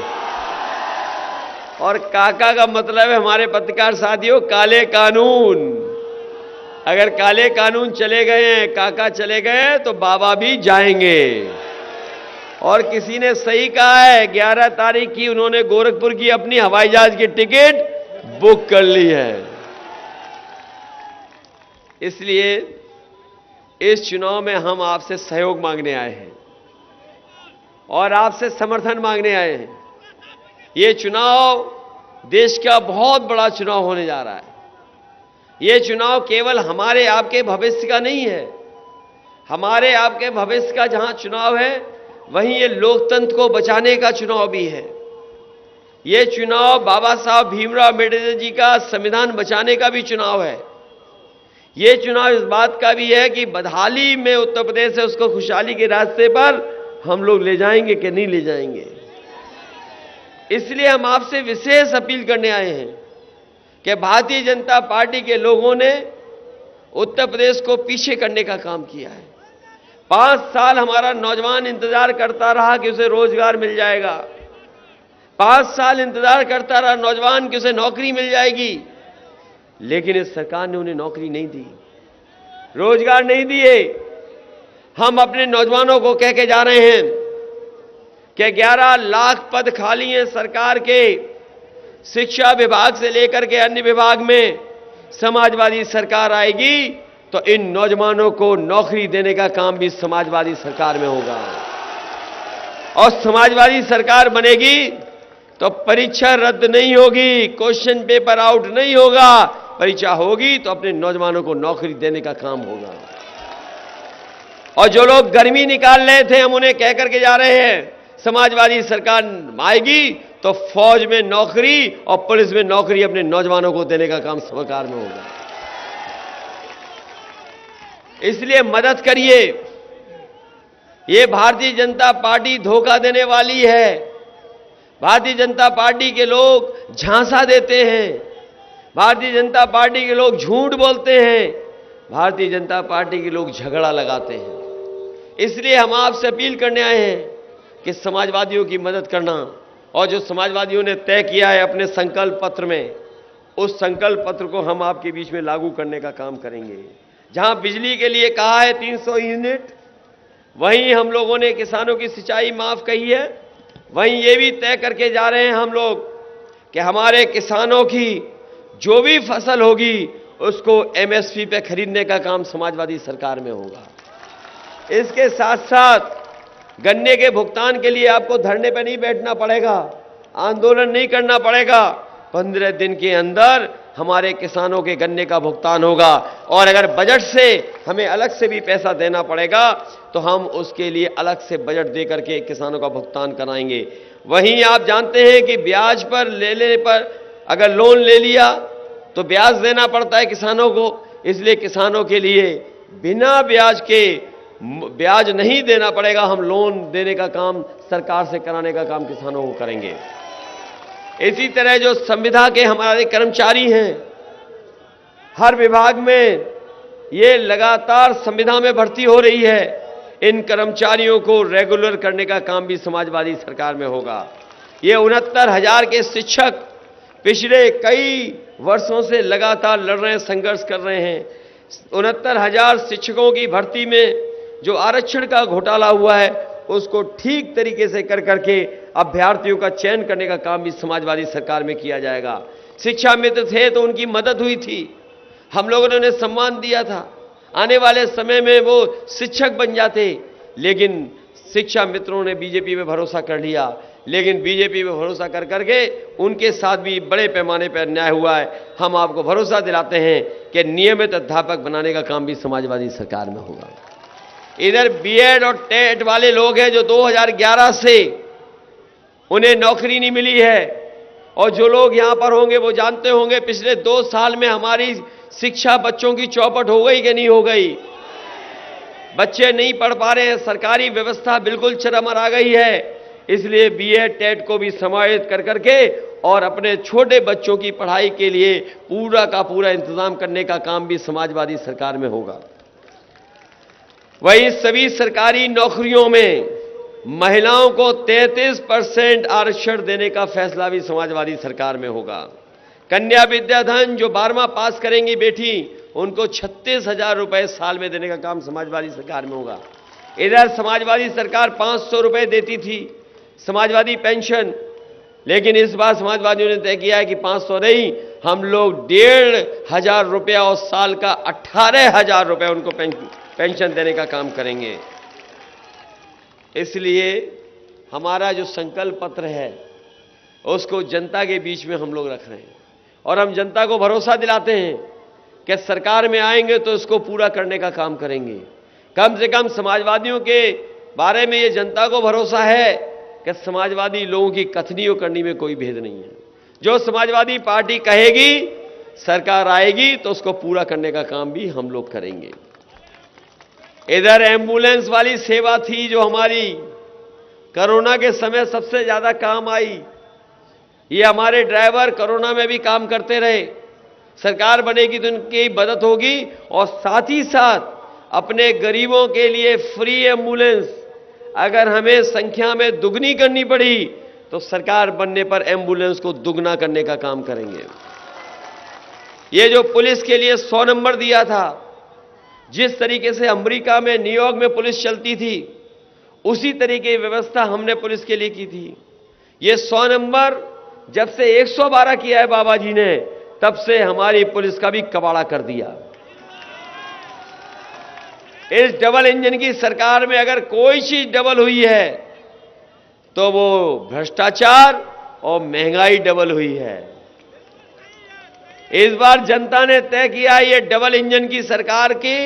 और काका का मतलब है, हमारे पत्रकार साथियों, काले कानून। अगर काले कानून चले गए हैं, काका चले गए, तो बाबा भी जाएंगे। और किसी ने सही कहा है, 11 तारीख की उन्होंने गोरखपुर की अपनी हवाई जहाज की टिकट बुक कर ली है। इसलिए इस चुनाव में हम आपसे सहयोग मांगने आए हैं और आपसे समर्थन मांगने आए हैं। ये चुनाव देश का बहुत बड़ा चुनाव होने जा रहा है। ये चुनाव केवल हमारे आपके भविष्य का नहीं है। हमारे आपके भविष्य का जहां चुनाव है, वहीं ये लोकतंत्र को बचाने का चुनाव भी है। ये चुनाव बाबा साहब भीमराव अम्बेडकर जी का संविधान बचाने का भी चुनाव है। ये चुनाव इस बात का भी है कि बदहाली में उत्तर प्रदेश है, उसको खुशहाली के रास्ते पर हम लोग ले जाएंगे कि नहीं ले जाएंगे। इसलिए हम आपसे विशेष अपील करने आए हैं कि भारतीय जनता पार्टी के लोगों ने उत्तर प्रदेश को पीछे करने का काम किया है। 5 साल हमारा नौजवान इंतजार करता रहा कि उसे रोजगार मिल जाएगा। 5 साल इंतजार करता रहा नौजवान कि उसे नौकरी मिल जाएगी, लेकिन इस सरकार ने उन्हें नौकरी नहीं दी, रोजगार नहीं दिए। हम अपने नौजवानों को कह के जा रहे हैं कि 11 लाख पद खाली हैं सरकार के। शिक्षा विभाग से लेकर के अन्य विभाग में समाजवादी सरकार आएगी तो इन नौजवानों को नौकरी देने का काम भी समाजवादी सरकार में होगा। और समाजवादी सरकार बनेगी तो परीक्षा रद्द नहीं होगी, क्वेश्चन पेपर आउट नहीं होगा, परीक्षा होगी तो अपने नौजवानों को नौकरी देने का काम होगा। और जो लोग गर्मी निकाल रहे थे, हम उन्हें कह करके जा रहे हैं, समाजवादी सरकार आएगी तो फौज में नौकरी और पुलिस में नौकरी अपने नौजवानों को देने का काम सरकार में होगा। इसलिए मदद करिए, ये भारतीय जनता पार्टी धोखा देने वाली है। भारतीय जनता पार्टी के लोग झांसा देते हैं, भारतीय जनता पार्टी के लोग झूठ बोलते हैं, भारतीय जनता पार्टी के लोग झगड़ा लगाते हैं। इसलिए हम आपसे अपील करने आए हैं कि समाजवादियों की मदद करना, और जो समाजवादियों ने तय किया है अपने संकल्प पत्र में, उस संकल्प पत्र को हम आपके बीच में लागू करने का काम करेंगे। जहां बिजली के लिए कहा है 300 यूनिट, वहीं हम लोगों ने किसानों की सिंचाई माफ कही है, वहीं ये भी तय करके जा रहे हैं हम लोग कि हमारे किसानों की जो भी फसल होगी उसको एमएसपी पे खरीदने का काम समाजवादी सरकार में होगा। इसके साथ साथ गन्ने के भुगतान के लिए आपको धरने पर नहीं बैठना पड़ेगा, आंदोलन नहीं करना पड़ेगा। 15 दिन के अंदर हमारे किसानों के गन्ने का भुगतान होगा, और अगर बजट से हमें अलग से भी पैसा देना पड़ेगा तो हम उसके लिए अलग से बजट दे करके किसानों का भुगतान कराएंगे। वहीं आप जानते हैं कि ब्याज पर लेने पर अगर लोन ले लिया तो ब्याज देना पड़ता है किसानों को, इसलिए किसानों के लिए बिना ब्याज के ब्याज नहीं देना पड़ेगा। हम लोन देने का काम सरकार से कराने का काम किसानों को करेंगे। इसी तरह जो संविदा के हमारे कर्मचारी हैं, हर विभाग में ये लगातार संविदा में भर्ती हो रही है, इन कर्मचारियों को रेगुलर करने का काम भी समाजवादी सरकार में होगा। ये 69,000 के शिक्षक पिछले कई वर्षों से लगातार लड़ रहे हैं, संघर्ष कर रहे हैं। 69,000 शिक्षकों की भर्ती में जो आरक्षण का घोटाला हुआ है उसको ठीक तरीके से कर करके अभ्यर्थियों का चयन करने का काम भी समाजवादी सरकार में किया जाएगा। शिक्षा मित्र थे तो उनकी मदद हुई थी, हम लोगों ने उन्हें सम्मान दिया था, आने वाले समय में वो शिक्षक बन जाते, लेकिन शिक्षा मित्रों ने बीजेपी में भरोसा कर लिया। लेकिन बीजेपी में भरोसा कर करके उनके साथ भी बड़े पैमाने पर अन्याय हुआ है। हम आपको भरोसा दिलाते हैं कि नियमित अध्यापक बनाने का काम भी समाजवादी सरकार में होगा। इधर बीएड और टेट वाले लोग हैं जो 2011 से उन्हें नौकरी नहीं मिली है, और जो लोग यहां पर होंगे वो जानते होंगे पिछले 2 साल में हमारी शिक्षा बच्चों की चौपट हो गई कि नहीं हो गई। बच्चे नहीं पढ़ पा रहे हैं, सरकारी व्यवस्था बिल्कुल चरमरा आ गई है। इसलिए बीएड टेट को भी समाहित कर करके और अपने छोटे बच्चों की पढ़ाई के लिए पूरा का पूरा इंतजाम करने का काम भी समाजवादी सरकार में होगा। वही सभी सरकारी नौकरियों में महिलाओं को 33% आरक्षण देने का फैसला भी समाजवादी सरकार में होगा। कन्या विद्याधन जो 12वां पास करेंगी बेटी, उनको 36,000 रुपए साल में देने का काम समाजवादी सरकार में होगा। इधर समाजवादी सरकार 500 रुपए देती थी समाजवादी पेंशन, लेकिन इस बार समाजवादियों ने तय किया है कि 500 नहीं, हम लोग 1,500 रुपया और साल का 18,000 रुपए उनको पेंशन देने का काम करेंगे। इसलिए हमारा जो संकल्प पत्र है उसको जनता के बीच में हम लोग रख रहे हैं, और हम जनता को भरोसा दिलाते हैं कि सरकार में आएंगे तो इसको पूरा करने का काम करेंगे। कम से कम समाजवादियों के बारे में ये जनता को भरोसा है कि समाजवादी लोगों की कथनियों करनी में कोई भेद नहीं है। जो समाजवादी पार्टी कहेगी सरकार आएगी तो उसको पूरा करने का काम भी हम लोग करेंगे। इधर एम्बुलेंस वाली सेवा थी जो हमारी कोरोना के समय सबसे ज्यादा काम आई। ये हमारे ड्राइवर कोरोना में भी काम करते रहे। सरकार बनेगी तो उनकी मदद होगी, और साथ ही साथ अपने गरीबों के लिए फ्री एम्बुलेंस अगर हमें संख्या में दुगनी करनी पड़ी तो सरकार बनने पर एम्बुलेंस को दुगना करने का काम करेंगे। ये जो पुलिस के लिए 100 नंबर दिया था, जिस तरीके से अमेरिका में न्यूयॉर्क में पुलिस चलती थी उसी तरीके की व्यवस्था हमने पुलिस के लिए की थी। ये 100 नंबर जब से 112 किया है बाबा जी ने, तब से हमारी पुलिस का भी कबाड़ा कर दिया। इस डबल इंजन की सरकार में अगर कोई चीज डबल हुई है तो वो भ्रष्टाचार और महंगाई डबल हुई है। इस बार जनता ने तय किया ये डबल इंजन की सरकार की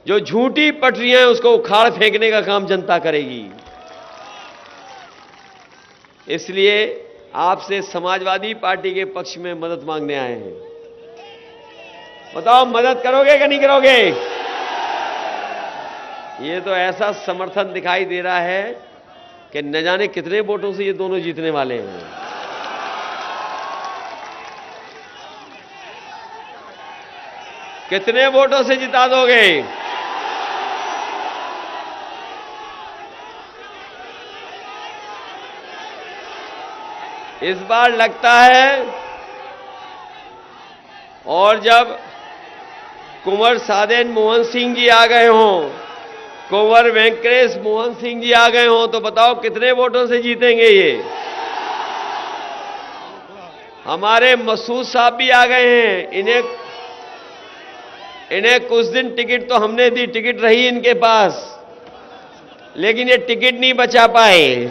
जो झूठी पटरियां हैं उसको उखाड़ फेंकने का काम जनता करेगी। इसलिए आपसे समाजवादी पार्टी के पक्ष में मदद मांगने आए हैं। बताओ मदद करोगे कि नहीं करोगे? ये तो ऐसा समर्थन दिखाई दे रहा है कि न जाने कितने वोटों से ये दोनों जीतने वाले हैं। कितने वोटों से जिता दोगे? इस बार लगता है, और जब कुंवर सादेन मोहन सिंह जी आ गए हों, कुंवर वेंकटेश मोहन सिंह जी आ गए हों, तो बताओ कितने वोटों से जीतेंगे ये? हमारे मसूद साहब भी आ गए हैं। इन्हें कुछ दिन टिकट तो हमने दी, टिकट रही इनके पास, लेकिन ये टिकट नहीं बचा पाए।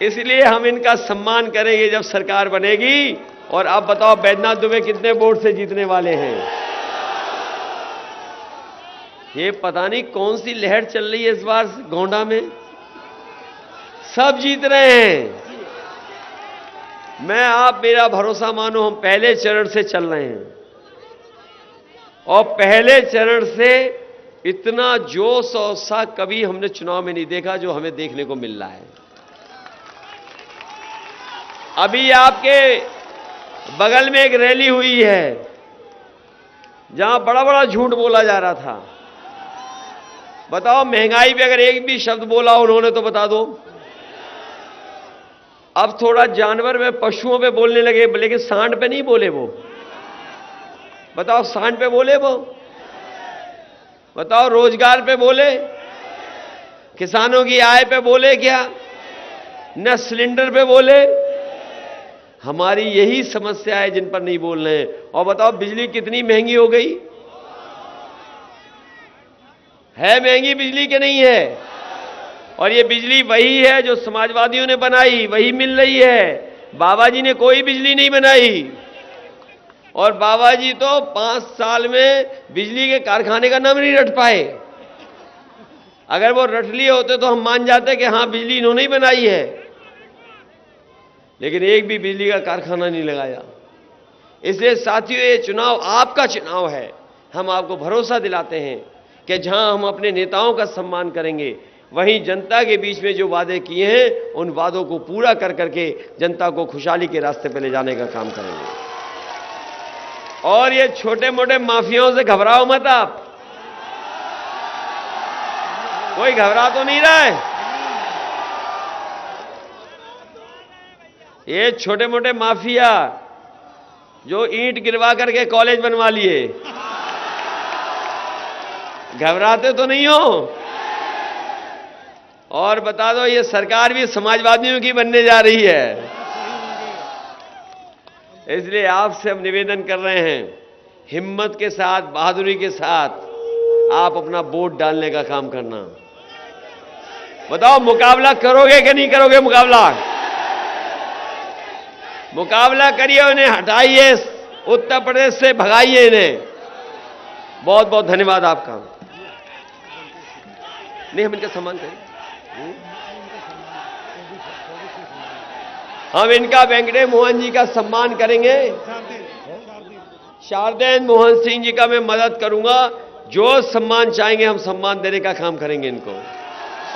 इसलिए हम इनका सम्मान करेंगे जब सरकार बनेगी। और अब बताओ बैद्यनाथ दुबे कितने वोट से जीतने वाले हैं? ये पता नहीं कौन सी लहर चल रही है इस बार गोंडा में, सब जीत रहे हैं। आप मेरा भरोसा मानो, हम पहले चरण से चल रहे हैं और पहले चरण से इतना जोश और उत्साह कभी हमने चुनाव में नहीं देखा जो हमें देखने को मिल रहा है। अभी आपके बगल में एक रैली हुई है जहां बड़ा बड़ा झूठ बोला जा रहा था। बताओ, महंगाई पे अगर एक भी शब्द बोला उन्होंने तो बता दो। अब थोड़ा जानवर में, पशुओं पे बोलने लगे, लेकिन सांड पे नहीं बोले वो। बताओ, सांड पे बोले वो? बताओ, रोजगार पे बोले? किसानों की आय पे बोले क्या? न सिलेंडर पे बोले? हमारी यही समस्या है जिन पर नहीं बोल रहे हैं। और बताओ, बिजली कितनी महंगी हो गई है? महंगी बिजली के नहीं है? और ये बिजली वही है जो समाजवादियों ने बनाई, वही मिल रही है। बाबा जी ने कोई बिजली नहीं बनाई, और बाबा जी तो 5 साल में बिजली के कारखाने का नाम नहीं रट पाए। अगर वो रट लिए होते तो हम मान जाते कि हां, बिजली इन्होंने ही बनाई है, लेकिन एक भी बिजली का कारखाना नहीं लगाया। इसलिए साथियों, ये चुनाव आपका चुनाव है। हम आपको भरोसा दिलाते हैं कि जहां हम अपने नेताओं का सम्मान करेंगे, वहीं जनता के बीच में जो वादे किए हैं उन वादों को पूरा कर करके जनता को खुशहाली के रास्ते पर ले जाने का काम करेंगे। और ये छोटे मोटे माफियाओं से घबराओ मत आप। कोई घबरा तो नहीं रहा है? ये छोटे मोटे माफिया जो ईंट गिरवा करके कॉलेज बनवा लिए, घबराते तो नहीं हो? और बता दो, ये सरकार भी समाजवादियों की बनने जा रही है। इसलिए आपसे हम निवेदन कर रहे हैं, हिम्मत के साथ, बहादुरी के साथ आप अपना वोट डालने का काम करना। बताओ, मुकाबला करोगे कि नहीं करोगे? मुकाबला करिए, उन्हें हटाइए, उत्तर प्रदेश से भगाइए इन्हें। बहुत बहुत धन्यवाद आपका। नहीं, हम इनका सम्मान करें। हम इनका वेंकटेश मोहन जी का सम्मान करेंगे। शारदेन मोहन सिंह जी का मैं मदद करूंगा। जो सम्मान चाहेंगे हम सम्मान देने का काम करेंगे इनको।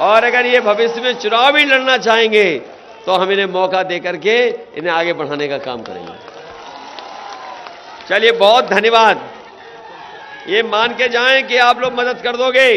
और अगर ये भविष्य में चुनाव भी लड़ना चाहेंगे तो हम इन्हें मौका देकर के इन्हें आगे बढ़ाने का काम करेंगे। चलिए, बहुत धन्यवाद। ये मान के जाएं कि आप लोग मदद कर दोगे।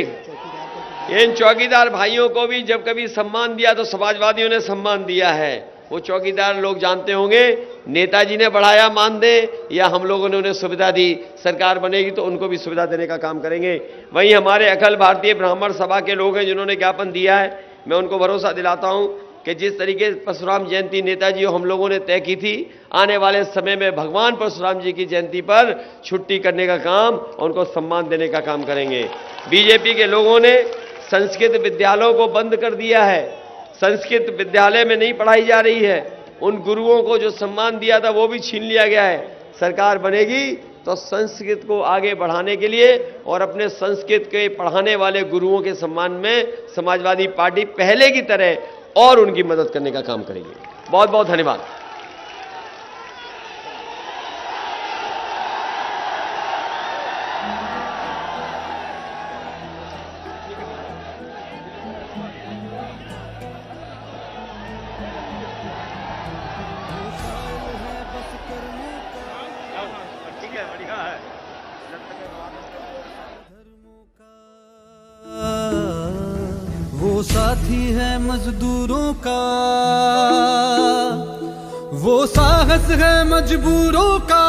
इन चौकीदार भाइयों को भी जब कभी सम्मान दिया तो समाजवादियों ने सम्मान दिया है। वो चौकीदार लोग जानते होंगे, नेताजी ने बढ़ाया मानदेय या हम लोगों ने उन्हें सुविधा दी। सरकार बनेगी तो उनको भी सुविधा देने का काम करेंगे। वहीं हमारे अखिल भारतीय ब्राह्मण सभा के लोग हैं जिन्होंने ज्ञापन दिया है, मैं उनको भरोसा दिलाता हूं कि जिस तरीके से परशुराम जयंती नेताजी हम लोगों ने तय की थी, आने वाले समय में भगवान परशुराम जी की जयंती पर छुट्टी करने का काम, उनको सम्मान देने का काम करेंगे। बीजेपी के लोगों ने संस्कृत विद्यालयों को बंद कर दिया है। संस्कृत विद्यालय में नहीं पढ़ाई जा रही है। उन गुरुओं को जो सम्मान दिया था वो भी छीन लिया गया है। सरकार बनेगी तो संस्कृत को आगे बढ़ाने के लिए और अपने संस्कृत के पढ़ाने वाले गुरुओं के सम्मान में समाजवादी पार्टी पहले की तरह और उनकी मदद करने का काम करेगी। बहुत बहुत धन्यवाद। वो साथी है मजदूरों का, वो साहस है मजबूरों का,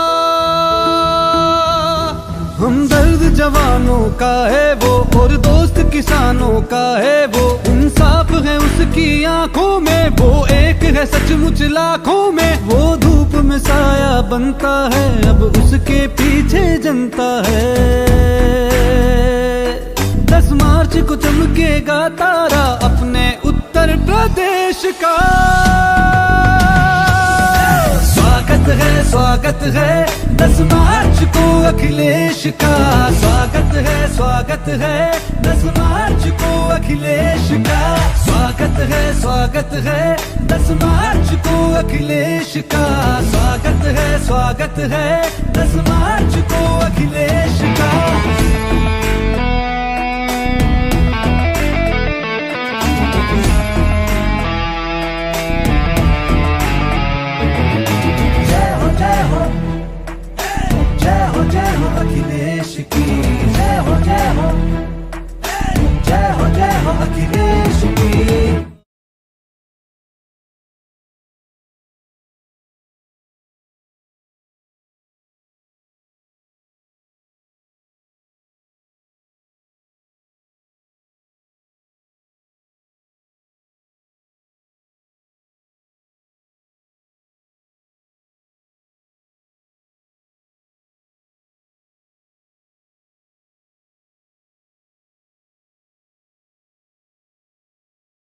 हमदर्द जवानों का है वो, और दोस्त किसानों का है वो। इंसाफ है उसकी आंखों में, वो एक है सचमुच लाखों में। वो धूप में साया बनता है, अब उसके पीछे जनता है। 10 मार्च को चमकेगा तारा अपने उत्तर प्रदेश का। स्वागत है 10 मार्च को अखिलेश का। स्वागत है 10 मार्च को अखिलेश का। स्वागत है 10 मार्च को अखिलेश का। स्वागत है 10 मार्च को अखिलेश का।